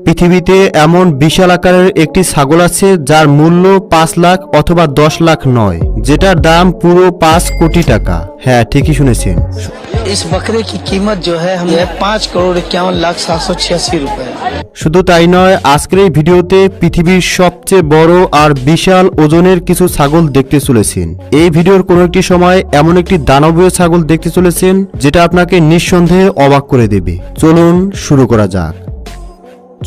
পৃথিবীতে এমন বিশাল আকারের একটি ছাগল আছে যার মূল্য ৫ লাখ অথবা ১০ লাখ নয়, যেটার দাম পুরো ৫ কোটি টাকা। হ্যাঁ, ঠিকই শুনেছেন। इस बकरे की कीमत जो है हम 5,51,786 रुपए। শুধু তাই নয়, আজকের এই ভিডিওতে পৃথিবীর সবচেয়ে বড় আর বিশাল ওজনের কিছু ছাগল দেখতে চলেছেন। এই ভিডিওর কোনো একটি সময় এমন একটি দানবীয় ছাগল দেখতে চলেছেন যেটা আপনাকে নিঃসন্দেহে অবাক করে দেবে। চলুন শুরু করা যাক।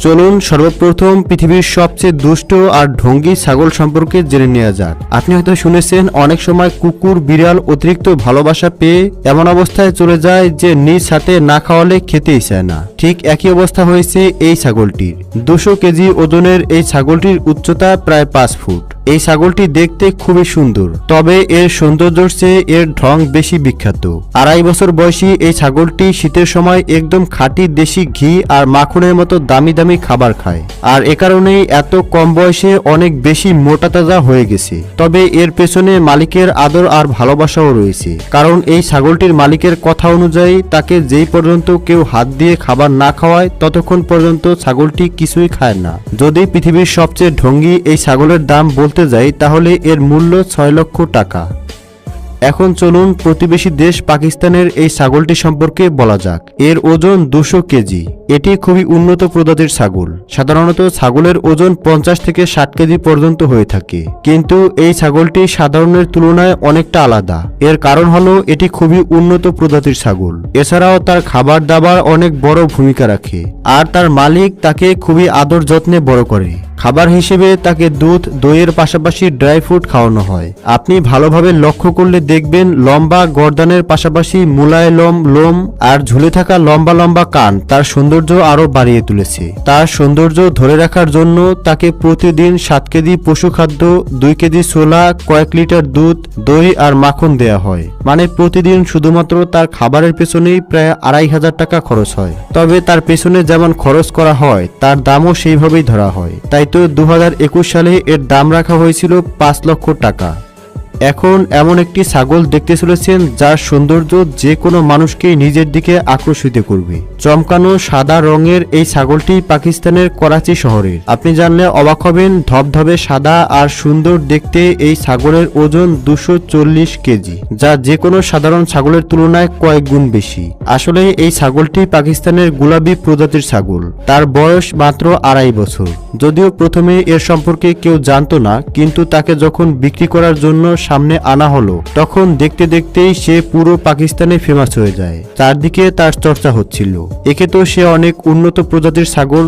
চলুন সর্বপ্রথম পৃথিবীর সবচেয়ে দুষ্ট আর ঢঙ্গী ছাগল সম্পর্কে জেনে নেওয়া যাক। আপনি হয়তো শুনেছেন অনেক সময় কুকুর বিড়াল অতিরিক্ত ভালোবাসা পেয়ে এমন অবস্থায় চলে যায় যে নিজ হাতে না খাওয়ালে খেতেই চায় না। ঠিক একই অবস্থা হয়েছে এই ছাগলটির। ২০০ কেজি ওজনের এই ছাগলটির উচ্চতা প্রায় ৫ ফুট। এই ছাগলটি দেখতে খুবই সুন্দর, তবে এর সৌন্দর্যের চেয়ে এর ঢং বেশি বিখ্যাত। ২.৫ বছর বয়সী এই ছাগলটি শীতের সময় একদম খাঁটি দেশি ঘি আর মাখনের মতো দামি দামি খাবার খায়, আর এ কারণেই এত কম বয়সে অনেক বেশি মোটা তাজা হয়ে গেছে। তবে এর পেছনে মালিকের আদর আর ভালোবাসাও রয়েছে, কারণ এই ছাগলটির মালিকের কথা অনুযায়ী তাকে যেই পর্যন্ত কেউ হাত দিয়ে খাবার না খাওয়ায় ততক্ষণ পর্যন্ত ছাগলটি কিছুই খায় না। যদি পৃথিবীর সবচেয়ে ঢঙ্গী এই ছাগলের দাম বলতে যাই তাহলে এর মূল্য ৬ লক্ষ টাকা। এখন চলুন প্রতিবেশী দেশ পাকিস্তানের এই ছাগলটি সম্পর্কে বলা যাক। এর ওজন ২০০ কেজি। এটি খুবই উন্নত প্রজাতির ছাগল। সাধারণত ছাগলের ওজন ৫০ থেকে ৬০ কেজি পর্যন্ত হয়ে থাকে, কিন্তু এই ছাগলটি সাধারণের তুলনায় অনেকটা আলাদা। এর কারণ হলো এটি খুবই উন্নত প্রজাতির ছাগল। এছাড়াও তার খাবার দাবার অনেক বড় ভূমিকা রাখে, আর তার মালিক তাকে খুবই আদর যত্নে বড় করে। খাবার হিসেবে তাকে দুধ, দইয়ের পাশাপাশি ড্রাই ফ্রুট খাওয়ানো হয়। আপনি ভালোভাবে লক্ষ্য করলে দেখবেন লম্বা গর্দানের পাশাপাশি মুলায়ম লোম আর ঝুলে থাকা লম্বা লম্বা কান তার সৌন্দর্য আরো বাড়িয়ে তুলেছে। তার সৌন্দর্য ধরে রাখার জন্য তাকে প্রতিদিন ৭ কেজি পশু খাদ্য, ২ কেজি ছোলা, কয়েক লিটার দুধ, দই আর মাখন দেয়া হয়। মানে প্রতিদিন শুধুমাত্র তার খাবারের পেছনেই প্রায় ২৫০০ টাকা খরচ হয়। তবে তার পেছনে যেমন খরচ করা হয় তার দামও সেইভাবেই ধরা হয়। তাই তো ২০২১ সালে এর দাম রাখা হয়েছিল ৫ লক্ষ টাকা। এখন এমন একটি ছাগল দেখতে চলেছেন যার সৌন্দর্য যে কোনো মানুষকেই নিজের দিকে আকর্ষিত করবে। চমকানো সাদা রঙের এই ছাগলটি পাকিস্তানের করাচি শহরের। আপনি জানলে অবাক হবেন, ধবধবে সাদা আর সুন্দর দেখতে এই ছাগলের ওজন ২৪০ কেজি, যা যে কোনো সাধারণ ছাগলের তুলনায় কয়েক গুণ বেশি। আসলে এই ছাগলটি পাকিস্তানের গুলাবি প্রজাতির ছাগল। তার বয়স মাত্র ২.৫ বছর। যদিও প্রথমে এর সম্পর্কে কেউ জানতো না, কিন্তু তাকে যখন বিক্রি করার জন্য সামনে আনা হলো তখন দেখতে দেখতেই সে পুরো পাকিস্তানে ফেমাস হয়ে যায়। চারদিকে তার চর্চা হচ্ছিল। একে তো সে অনেক উন্নত প্রজাতির ছাগল,